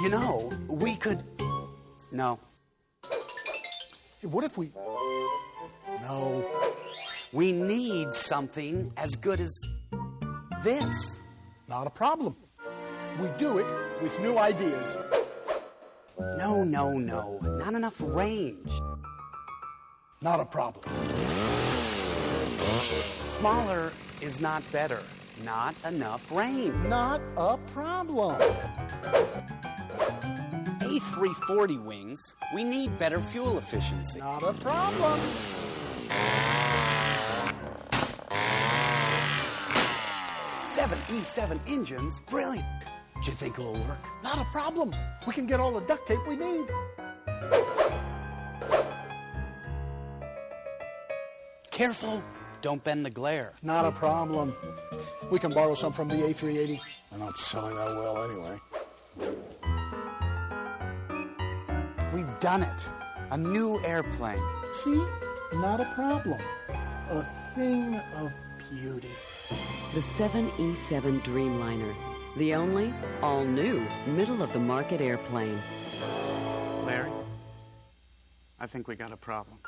You know, we could... No. Hey, what if we... No. We need something as good as this. Not a problem. We do it with new ideas. No. Not enough range. Not a problem. Smaller is not better. Not enough range. Not a problem. A340 wings, we need better fuel efficiency. Not a problem. E7 engines, brilliant. Do you think it'll work? Not a problem. We can get all the duct tape we need. Careful, don't bend the glare. Not a problem. We can borrow some from the A380. They're not selling that well anyway. We've done it. A new airplane. See? Not a problem. A thing of beauty. The 7E7 Dreamliner. The only, all-new, middle-of-the-market airplane. Larry, I think we got a problem.